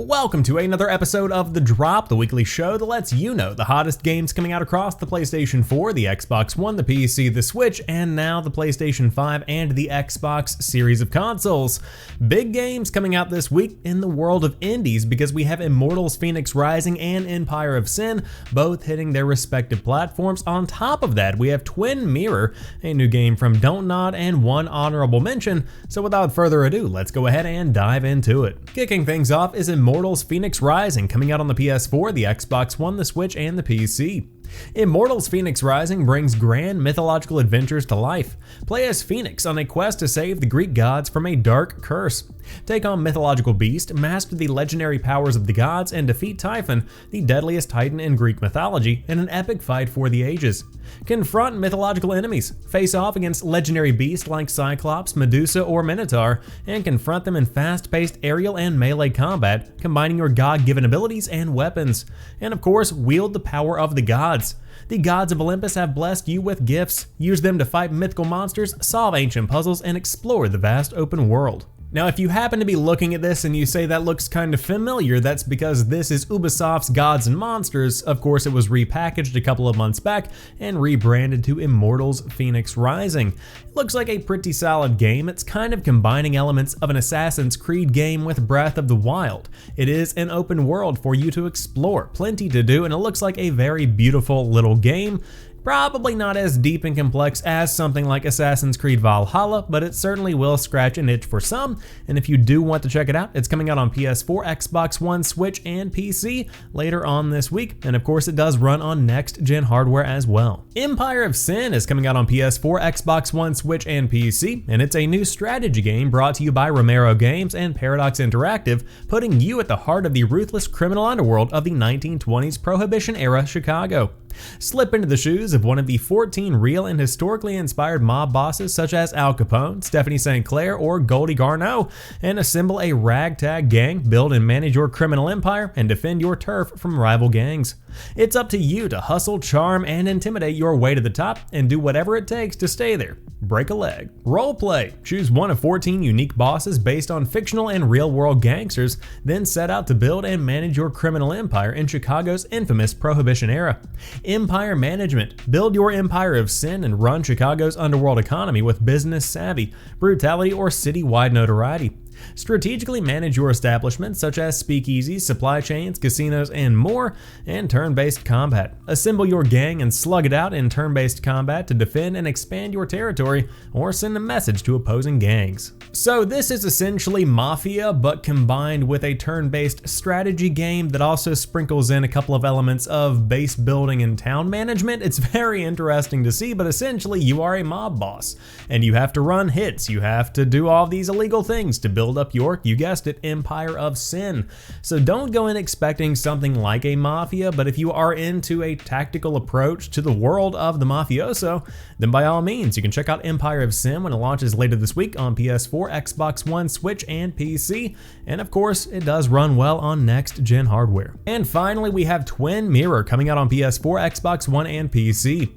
Welcome to another episode of The Drop, the weekly show that lets you know the hottest games coming out across the PlayStation 4, the Xbox One, the PC, the Switch, and now the PlayStation 5 and the Xbox series of consoles. Big games coming out this week in the world of indies because we have Immortals, Fenyx Rising, and Empire of Sin, both hitting their respective platforms. On top of that, we have Twin Mirror, a new game from DONTNOD, and one honorable mention. So without further ado, let's go ahead and dive into it. Kicking things off is Immortals Fenyx Rising, coming out on the PS4, the Xbox One, the Switch, and the PC. Immortals Fenyx Rising brings grand mythological adventures to life. Play as Fenyx on a quest to save the Greek gods from a dark curse. Take on mythological beast, master the legendary powers of the gods, and defeat Typhon, the deadliest titan in Greek mythology, in an epic fight for the ages. Confront mythological enemies, face off against legendary beasts like Cyclops, Medusa, or Minotaur, and confront them in fast-paced aerial and melee combat, combining your god-given abilities and weapons. And of course, wield the power of the gods. The Gods of Olympus have blessed you with gifts. Use them to fight mythical monsters, solve ancient puzzles, and explore the vast open world. Now, if you happen to be looking at this and you say that looks kind of familiar, that's because this is Ubisoft's Gods and Monsters. Of course, it was repackaged a couple of months back and rebranded to Immortals Fenyx Rising. It looks like a pretty solid game. It's kind of combining elements of an Assassin's Creed game with Breath of the Wild. It is an open world for you to explore, plenty to do, and it looks like a very beautiful little game. Probably not as deep and complex as something like Assassin's Creed Valhalla, but it certainly will scratch an itch for some, and if you do want to check it out, it's coming out on PS4, Xbox One, Switch, and PC later on this week, and of course it does run on next-gen hardware as well. Empire of Sin is coming out on PS4, Xbox One, Switch, and PC, and it's a new strategy game brought to you by Romero Games and Paradox Interactive, putting you at the heart of the ruthless criminal underworld of the 1920s Prohibition-era Chicago. Slip into the shoes of one of the 14 real and historically inspired mob bosses such as Al Capone, Stephanie St. Clair, or Goldie Garneau, and assemble a ragtag gang, build and manage your criminal empire, and defend your turf from rival gangs. It's up to you to hustle, charm, and intimidate your way to the top, and do whatever it takes to stay there. Break a leg. Roleplay. Choose one of 14 unique bosses based on fictional and real-world gangsters, then set out to build and manage your criminal empire in Chicago's infamous Prohibition era. Empire management. Build your empire of sin and run Chicago's underworld economy with business savvy, brutality, or city-wide notoriety. Strategically manage your establishments such as speakeasies, supply chains, casinos, and more, and turn-based combat. Assemble your gang and slug it out in turn-based combat to defend and expand your territory or send a message to opposing gangs. So this is essentially Mafia, but combined with a turn-based strategy game that also sprinkles in a couple of elements of base building and town management. It's very interesting to see, but essentially you are a mob boss, and you have to run hits, you have to do all these illegal things to build up your, you guessed it, Empire of Sin. So don't go in expecting something like a Mafia, but if you are into a tactical approach to the world of the mafioso, then by all means you can check out Empire of Sin when it launches later this week on PS4, Xbox One, Switch, and PC, and of course it does run well on next-gen hardware. And finally we have Twin Mirror coming out on PS4, Xbox One, and PC.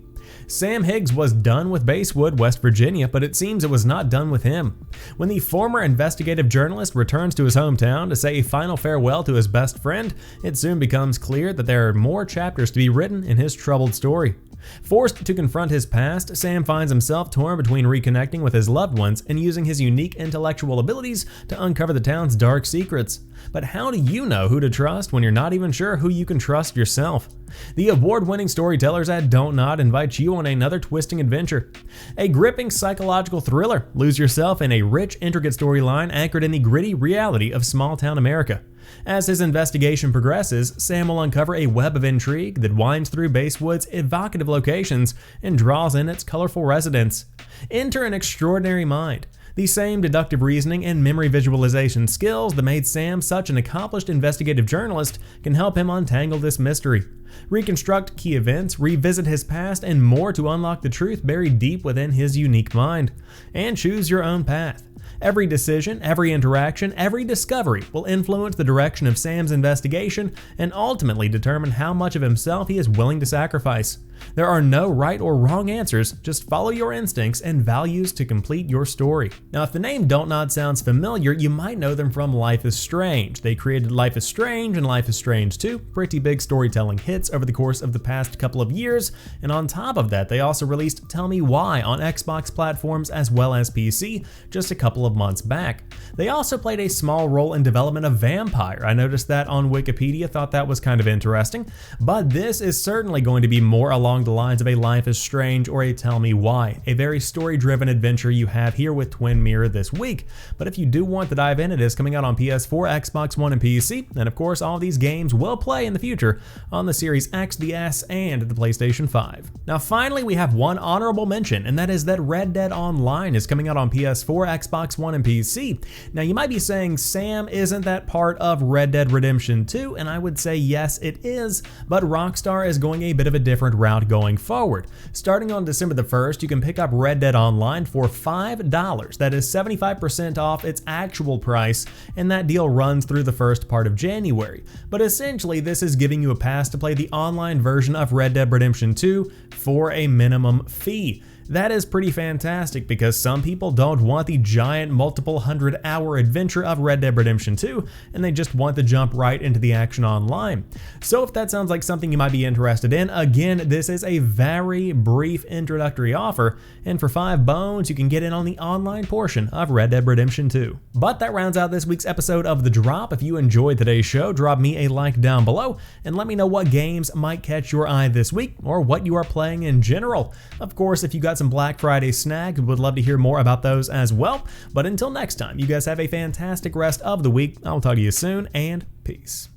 Sam Higgs was done with Basewood, West Virginia, but it seems it was not done with him. When the former investigative journalist returns to his hometown to say a final farewell to his best friend, it soon becomes clear that there are more chapters to be written in his troubled story. Forced to confront his past, Sam finds himself torn between reconnecting with his loved ones and using his unique intellectual abilities to uncover the town's dark secrets. But how do you know who to trust when you're not even sure who you can trust yourself? The award-winning storytellers at DONTNOD invite you on another twisting adventure. A gripping psychological thriller. Lose yourself in a rich, intricate storyline anchored in the gritty reality of small-town America. As his investigation progresses, Sam will uncover a web of intrigue that winds through Basewood's evocative locations and draws in its colorful residents. Enter an extraordinary mind. The same deductive reasoning and memory visualization skills that made Sam such an accomplished investigative journalist can help him untangle this mystery. Reconstruct key events, revisit his past, and more to unlock the truth buried deep within his unique mind. And choose your own path. Every decision, every interaction, every discovery will influence the direction of Sam's investigation and ultimately determine how much of himself he is willing to sacrifice. There are no right or wrong answers, just follow your instincts and values to complete your story. Now, if the name DONTNOD sounds familiar, you might know them from Life is Strange. They created Life is Strange and Life is Strange 2, pretty big storytelling hits over the course of the past couple of years, and on top of that, they also released Tell Me Why on Xbox platforms as well as PC just a couple of months back. They also played a small role in development of Vampire. I noticed that on Wikipedia, thought that was kind of interesting, but this is certainly going to be more along the lines of a Life is Strange or a Tell Me Why, a very story-driven adventure you have here with Twin Mirror this week. But if you do want to dive in, it is coming out on PS4, Xbox One, and PC, and of course all these games will play in the future on the Series X, the S, and the PlayStation 5. Now finally, we have one honorable mention, and that is that Red Dead Online is coming out on PS4, Xbox One, and PC. Now you might be saying, Sam, isn't that part of Red Dead Redemption 2? And I would say yes, it is, but Rockstar is going a bit of a different route going forward. Starting on December the 1st, you can pick up Red Dead Online for $5. That is 75% off its actual price, and that deal runs through the first part of January. But essentially, this is giving you a pass to play the online version of Red Dead Redemption 2 for a minimum fee. That is pretty fantastic because some people don't want the giant multiple 100-hour adventure of Red Dead Redemption 2 and they just want to jump right into the action online. So if that sounds like something you might be interested in, again, this is a very brief introductory offer, and for $5 you can get in on the online portion of Red Dead Redemption 2. But that rounds out this week's episode of The Drop. If you enjoyed today's show, drop me a like down below and let me know what games might catch your eye this week or what you are playing in general. Of course, if you got some Black Friday snags, would love to hear more about those as well. But until next time, you guys have a fantastic rest of the week. I'll talk to you soon, and peace.